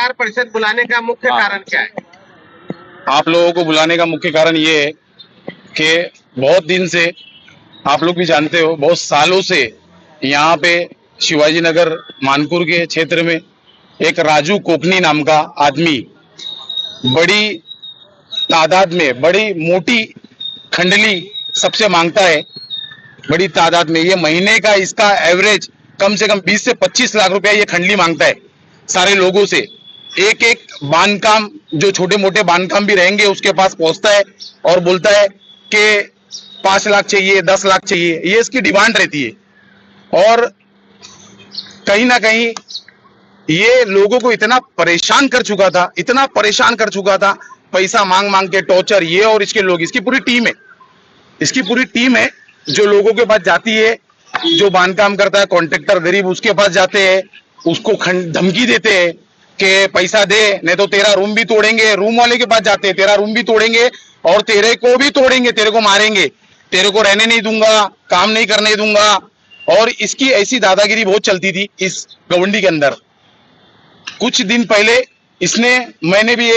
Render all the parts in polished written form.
पत्रकार परिषद बुलाने का मुख्य कारण क्या है? आप लोगों को बुलाने का मुख्य कारण ये है कि बहुत दिन से, आप लोग भी जानते हो, बहुत सालों से यहाँ पे शिवाजी नगर मानपुर के क्षेत्र में एक राजू कोकनी नाम का आदमी बड़ी तादाद में, बड़ी मोटी खंडली सबसे मांगता है, बड़ी तादाद में। ये महीने का इसका एवरेज कम से कम 20 से 25 लाख रुपया ये खंडली मांगता है सारे लोगों से। एक एक बांधकाम, जो छोटे मोटे बांधकाम भी रहेंगे, उसके पास पहुंचता है और बोलता है कि 5 लाख चाहिए, 10 लाख चाहिए, ये इसकी डिमांड रहती है। और कहीं ना कहीं ये लोगों को इतना परेशान कर चुका था, इतना परेशान कर चुका था, पैसा मांग मांग के टॉर्चर, ये और इसके लोग, इसकी पूरी टीम है, इसकी पूरी टीम है जो लोगों के पास जाती है, जो बांधकाम करता है कॉन्ट्रैक्टर गरीब, उसके पास जाते हैं, उसको धमकी देते हैं कि पैसा दे नहीं तो तेरा रूम भी तोड़ेंगे। रूम वाले के पास जाते हैं, तेरा रूम भी तोड़ेंगे और तेरे को भी तोड़ेंगे, तेरे को मारेंगे, तेरे को रहने नहीं दूंगा, काम नहीं करने दूंगा। और इसकी ऐसी दादागिरी बहुत चलती थी इस गवंडी के अंदर। कुछ दिन पहले इसने, मैंने भी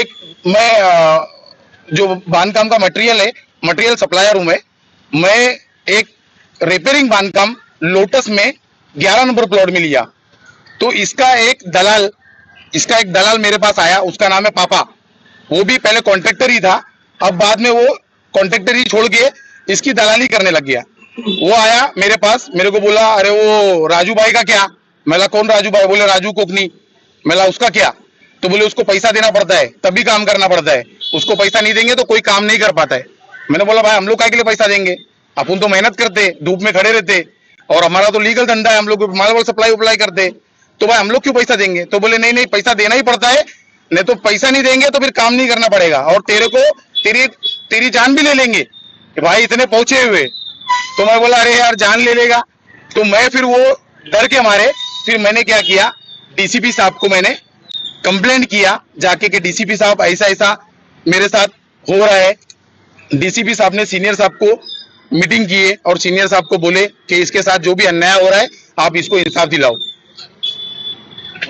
जो बांधकाम का मटेरियल है, मटेरियल सप्लायर हूं मैं एक रिपेयरिंग बांधकाम लोटस में 11 नंबर प्लॉट में लिया। तो इसका एक दलाल मेरे पास आया, उसका नाम है पापा। वो भी पहले कॉन्ट्रैक्टर ही था, अब बाद में वो कॉन्ट्रैक्टर ही छोड़ के इसकी दलाली करने लग गया। वो आया मेरे पास, मेरे को बोला, अरे वो राजू भाई का क्या? मैं कौन राजू भाई? बोले राजू कोकनी। मैं उसका क्या? तो बोले उसको पैसा देना पड़ता है तभी काम करना पड़ता है, उसको पैसा नहीं देंगे तो कोई काम नहीं कर पाता है। मैंने बोला भाई हम लोग काय के लिए पैसा देंगे, अपन तो मेहनत करते, धूप में खड़े रहते, और हमारा तो लीगल धंधा है, हम लोग माल सप्लाई उप्लाई करते, तो भाई हम लोग क्यों पैसा देंगे? तो बोले नहीं नहीं, पैसा देना ही पड़ता है, नहीं तो पैसा नहीं देंगे तो फिर काम नहीं करना पड़ेगा, और तेरे को तेरी जान भी ले लेंगे भाई, इतने पहुंचे हुए। तो मैं बोला अरे यार जान ले लेगा। तो मैं फिर वो डर के मारे, फिर मैंने क्या किया, डीसीपी साहब को मैंने कंप्लेंट किया जाके कि डीसीपी साहब ऐसा ऐसा मेरे साथ हो रहा है। डीसीपी साहब ने सीनियर साहब को मीटिंग की है और सीनियर साहब को बोले कि इसके साथ जो भी अन्याय हो रहा है आप इसको इंसाफ दिलाओ।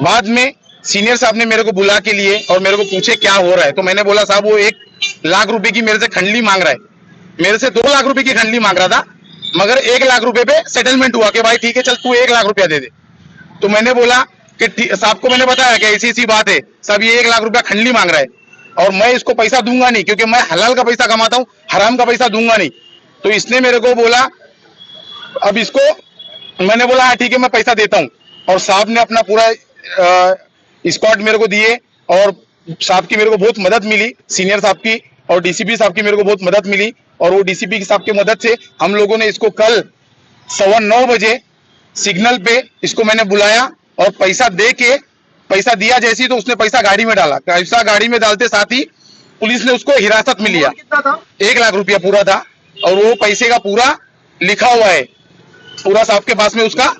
बाद में सीनियर साहब ने मेरे को बुला के लिए और मेरे को पूछे क्या हो रहा है। तो मैंने बोला साहब वो 1 लाख रुपए की मेरे से खंडली मांग रहा है, मेरे से 2 लाख रुपए की खंडली मांग रहा था, मगर 1 लाख रुपए पे सेटलमेंट हुआ कि भाई ठीक है चल तू 1 लाख रुपया दे दे। तो मैंने बोला कि साहब को मैंने बताया कि ऐसी ऐसी बात है, सब ये 1 लाख रुपया खंडली मांग रहा है और मैं इसको पैसा दूंगा नहीं, क्योंकि मैं हलाल का पैसा कमाता हूँ, हराम का पैसा दूंगा नहीं। तो इसने मेरे को बोला, अब इसको मैंने बोला हाँ ठीक है मैं पैसा देता हूँ, और साहब ने अपना पूरा स्क्वाड मेरे को दिए, और साहब की मेरे को बहुत मदद मिली, सीनियर साहब की और डीसीपी साहब की मेरे को बहुत मदद मिली। और वो डीसीपी साहब की मदद से हम लोगों ने इसको कल 9:15 बजे सिग्नल पे इसको मैंने बुलाया और पैसा दे के, पैसा दिया जैसी तो उसने पैसा गाड़ी में डाला, पैसा गाड़ी में डालते साथ ही पुलिस ने उसको हिरासत में लिया। 1 लाख रुपया पूरा था, और वो पैसे का पूरा लिखा हुआ है, पूरा साहब के पास में उसका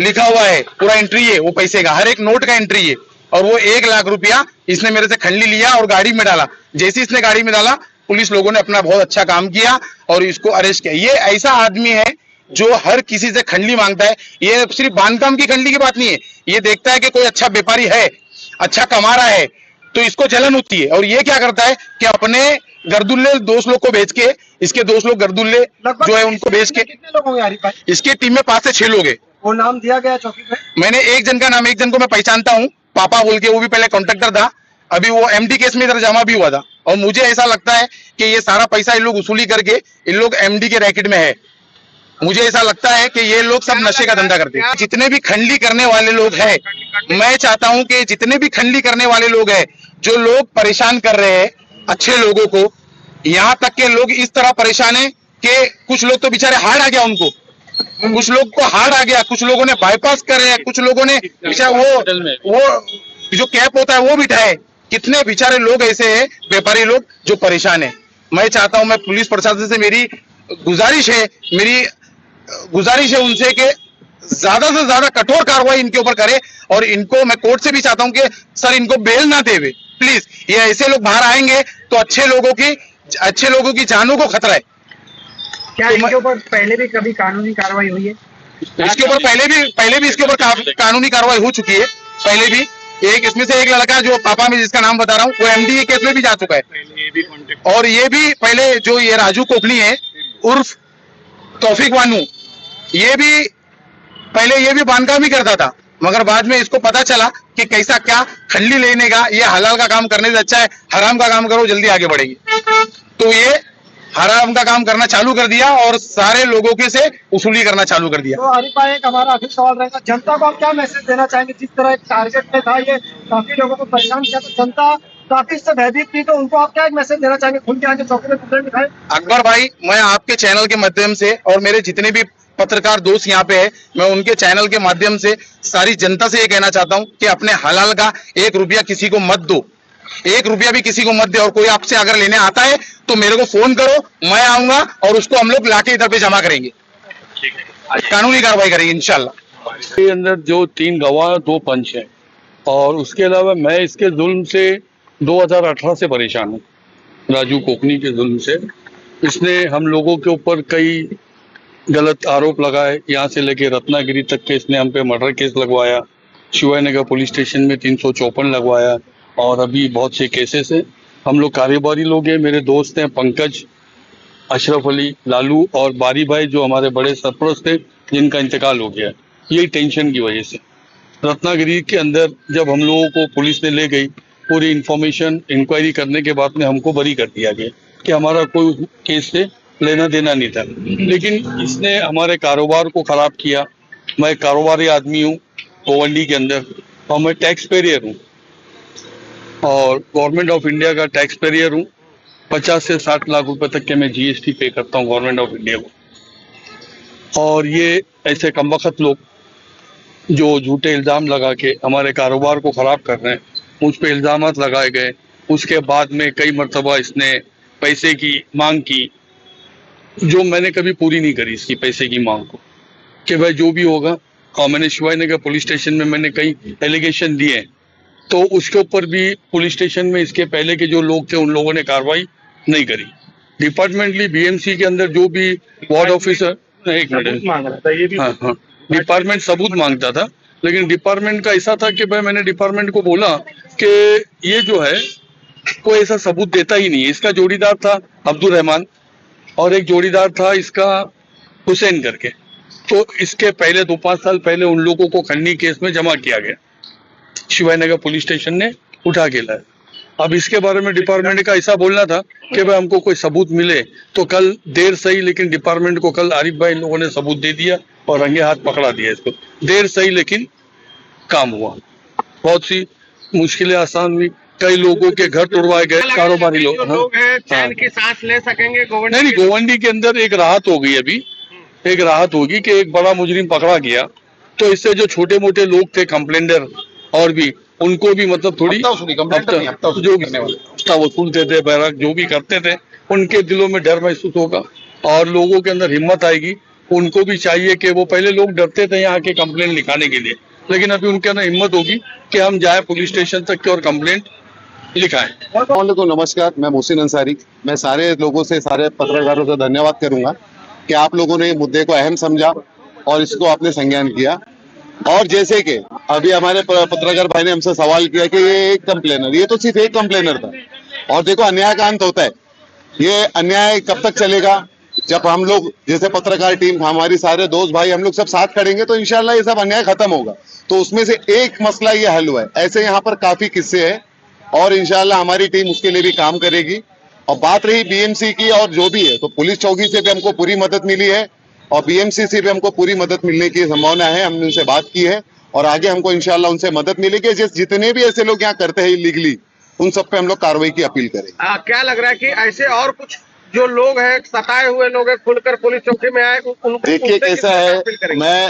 लिखा हुआ है, पूरा एंट्री है वो पैसे का, हर एक नोट का एंट्री है। और वो 1 लाख रुपया इसने मेरे से खंडली लिया और गाड़ी में डाला। जैसे इसने गाड़ी में डाला, पुलिस लोगों ने अपना बहुत अच्छा काम किया और इसको अरेस्ट किया। ये ऐसा आदमी है जो हर किसी से खंडली मांगता है। ये सिर्फ बांधकाम की खंडली की बात नहीं है, ये देखता है कि कोई अच्छा व्यापारी है, अच्छा कमा रहा है, तो इसको जलन होती है। और ये क्या करता है कि अपने गर्दुल्ले दोस्त लोग को बेच के, इसके दोस्त लोग गर्दुल्ले जो है उनको बेच के, कितने लोग होंगे यार? इसके टीम में 5 से 6 लोग है। वो नाम दिया गया चौकी पे? मैंने एक जन का नाम, एक जन को मैं पहचानता हूँ, पापा बोल के, वो भी पहले कॉन्ट्रैक्टर था, अभी वो एमडी केस में इधर जमा भी हुआ था। और मुझे ऐसा लगता है कि ये सारा पैसा इन लोग वसूली करके इन लोग एमडी के रैकेट में है। मुझे ऐसा लगता है कि ये लोग सब नशे का धंधा करते हैं। जितने भी खंडली करने वाले लोग हैं, मैं चाहता हूं कि जितने भी खंडली करने वाले लोग हैं, जो लोग परेशान कर रहे हैं अच्छे लोगों को, यहाँ तक के लोग इस तरह परेशान है कि कुछ लोग तो बेचारे हार्ट आ गया उनको, कुछ लोग को हार्ट आ गया, कुछ लोगों ने बाईपास करे, कुछ लोगों ने वो जो कैप होता है वो बिठाए। कितने बेचारे लोग ऐसे हैं, व्यापारी लोग जो परेशान है। मैं चाहता हूं, मैं पुलिस प्रशासन से मेरी गुजारिश है उनसे कि ज्यादा से ज्यादा कठोर कार्रवाई इनके ऊपर करे, और इनको मैं कोर्ट से भी चाहता हूं कि सर इनको बेल ना देवे प्लीज। ये ऐसे लोग बाहर आएंगे तो अच्छे लोगों की जानों को खतरा है। क्या इनके ऊपर पहले भी कभी कानूनी कार्रवाई हुई है? इसके ऊपर पहले भी इसके ऊपर कानूनी कार्रवाई हो चुकी है पहले भी, एक इसमें से एक लड़का जो पापा में जिसका नाम बता रहा हूँ वो एमडी केस में भी जा चुका है। और ये भी पहले जो ये राजू कोकनी है उर्फ तौफीक वानू, ये भी पहले ये भी बांधकाम ही करता था, मगर बाद में इसको पता चला कि कैसा क्या खल्ली लेने का, ये हलाल का काम करने से अच्छा है हराम का काम करो, जल्दी आगे बढ़ेगी। तो ये हराम का काम करना चालू कर दिया और सारे लोगों के से वसूली करना चालू कर दिया। तो आरिफ भाई, एक हमारा आखिरी सवाल रहेगा, जनता को आप क्या मैसेज देना चाहेंगे? जिस तरह एक टारगेट में था, ये काफी लोगों को परेशान किया, तो जनता काफी इससे भयभीत थी, तो उनको आप क्या एक मैसेज देना चाहेंगे? खुल के आगे चौकी में पुतले दिखाए। अकबर भाई, मैं आपके चैनल के माध्यम से और मेरे जितने भी पत्रकार दोस्त यहाँ पे है, मैं उनके चैनल के माध्यम से सारी जनता से ये कहना चाहता हूँ कि अपने हलाल का 1 रुपया किसी को मत दो, 1 रुपया भी किसी को मत दे। और कोई आपसे अगर लेने आता है तो मेरे को फोन करो, मैं आऊंगा और उसको हम लोग लाके इधर पे जमा करेंगे, कानूनी कार्रवाई करेंगे इंशाल्लाह। के अंदर जो 3 गवाह 2 पंच हैं, और उसके अलावा मैं इसके जुल्म से 2018 से परेशान हूँ, राजू कोकनी के जुल्म से। इसने हम लोगों के ऊपर कई गलत आरोप लगाए, यहाँ से लेके रत्नागिरी तक के इसने हम पे मर्डर केस लगवाया, शिवाजीनगर पुलिस स्टेशन में 354 लगवाया, और अभी बहुत से केसेस हैं। हम लोग कारोबारी लोग हैं, मेरे दोस्त हैं पंकज, अशरफ अली, लालू और बारी भाई जो हमारे बड़े सरपरस्त थे जिनका इंतकाल हो गया। यही टेंशन की वजह से रत्नागिरी के अंदर जब हम लोगों को पुलिस ने ले गई, पूरी इंफॉर्मेशन इंक्वायरी करने के बाद में हमको बरी कर दिया गया कि हमारा कोई केस से लेना देना नहीं था। लेकिन इसने हमारे कारोबार को खराब किया। मैं कारोबारी आदमी हूँ गोवंडी के अंदर, और मैं टैक्स पेरियर हूँ और गवर्नमेंट ऑफ इंडिया का टैक्स पेरियर हूँ। 50 से 60 लाख रुपए तक के मैं जीएसटी पे करता हूँ गवर्नमेंट ऑफ इंडिया को। और ये ऐसे कमबख्त लोग जो झूठे इल्ज़ाम लगा के हमारे कारोबार को ख़राब कर रहे हैं, मुझ पे इल्ज़ामात लगाए गए। उसके बाद में कई मरतबा इसने पैसे की मांग की, जो मैंने कभी पूरी नहीं करी इसकी पैसे की मांग को, कि भाई जो भी होगा। और मैंने शिवाजीनगर पुलिस स्टेशन में मैंने कई एलिगेशन दिए, तो उसके ऊपर भी पुलिस स्टेशन में इसके पहले के जो लोग थे उन लोगों ने कार्रवाई नहीं करी। डिपार्टमेंटली बीएमसी के अंदर जो भी वार्ड ऑफिसर, एक मिनट, हाँ, डिपार्टमेंट सबूत मांगता था, लेकिन डिपार्टमेंट का ऐसा था कि भाई मैंने डिपार्टमेंट को बोला कि ये जो है कोई ऐसा सबूत देता ही नहीं है। इसका जोड़ीदार था अब्दुल रहमान और एक जोड़ीदार था इसका हुसैन करके। तो इसके पहले 2-5 साल पहले उन लोगों को खंडनी केस में जमा किया गया, शिवाजीनगर पुलिस स्टेशन ने उठा के लाया। अब इसके बारे में डिपार्टमेंट का ऐसा बोलना था कि भाई हमको कोई सबूत मिले तो कल, देर सही लेकिन डिपार्टमेंट को कल आरिफ भाई लोगों ने सबूत दे दिया और रंगे हाथ पकड़ा दिया इसको। देर सही लेकिन काम हुआ। बहुत सी मुश्किलें आसान हुई, कई लोगों के घर तोड़वाए गए, कारोबारी लोग हैं चैन की सांस ले सकेंगे गोवंडी? नहीं, गोवंडी के अंदर एक राहत हो गई, अभी एक राहत होगी कि एक बड़ा मुजरिम पकड़ा गया, तो इससे जो छोटे मोटे लोग थे कंप्लेंडर और भी, उनको भी मतलब थोड़ी जो भी हफ्ता वसूलते थे, बैराक जो भी करते थे, उनके दिलों में डर महसूस होगा और लोगों के अंदर हिम्मत आएगी। उनको भी चाहिए कि वो, पहले लोग डरते थे यहाँ के कंप्लेंट लिखाने के लिए, लेकिन अभी उनके अंदर हिम्मत होगी कि हम जाए पुलिस स्टेशन तक के और कंप्लेंट लिखाएं। नमस्कार, मैं मोहसिन अंसारी। मैं सारे लोगों से, सारे पत्रकारों से धन्यवाद करूंगा कि आप लोगों ने मुद्दे को अहम समझा और इसको आपने संज्ञान किया। और जैसे कि अभी हमारे पत्रकार भाई ने हमसे सवाल किया कि ये एक कंप्लेनर, ये तो सिर्फ एक कंप्लेनर था। और देखो, अन्याय का अंत होता है। ये अन्याय कब तक चलेगा? जब हम लोग जैसे पत्रकार टीम, हमारी सारे दोस्त भाई, हम लोग सब साथ खड़ेंगे तो इंशाल्लाह ये सब अन्याय खत्म होगा। तो उसमें से एक मसला ये हल हुआ है। ऐसे यहाँ पर काफी किस्से हैं और इंशाल्लाह हमारी टीम उसके लिए भी काम करेगी। और बात रही बीएमसी की और जो भी है, तो पुलिस चौकी से भी हमको पूरी मदद मिली है और बीएमसी से भी हमको पूरी मदद मिलने की संभावना है। हमने उनसे बात की है और आगे हमको इंशाल्लाह उनसे मदद मिलेगी। जितने भी ऐसे लोग यहाँ करते हैं इलीगली, उन सब पे हम लोग कार्रवाई की अपील करें। क्या लग रहा है कि ऐसे और कुछ जो लोग हैं, सताए हुए लोग हैं, खुलकर पुलिस चौकी में आए, देखिए कैसा है,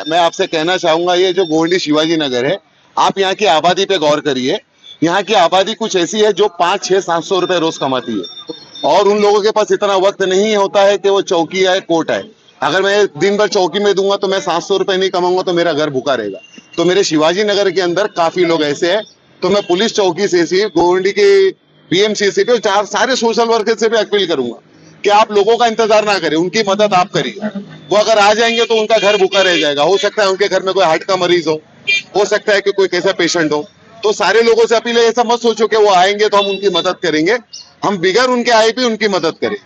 मैं आपसे कहना चाहूंगा, ये जो गोवंडी शिवाजी नगर है, आप यहाँ की आबादी पे गौर करिए। यहाँ की आबादी कुछ ऐसी है जो 500-600-700 रुपए रोज कमाती है और उन लोगों के पास इतना वक्त नहीं होता है कि वो चौकी आए, कोर्ट आए। अगर मैं दिन भर चौकी में दूंगा तो मैं 700 रुपए नहीं कमाऊंगा तो मेरा घर भूखा रहेगा। तो मेरे शिवाजी नगर के अंदर काफी लोग ऐसे हैं। तो मैं पुलिस चौकी से सी, गोवंडी के बीएमसी से भी, सारे सोशल वर्कर से भी अपील करूंगा कि आप लोगों का इंतजार ना करें, उनकी मदद आप करिए। वो अगर आ जाएंगे तो उनका घर भूखा रह जाएगा। हो सकता है उनके घर में कोई हार्ट का मरीज हो सकता है कि कोई कैसा पेशेंट हो, तो सारे लोगों से अपील है, ऐसा मत सोचो कि वो आएंगे तो हम उनकी मदद करेंगे, हम बिगैर उनके आए भी उनकी मदद करें।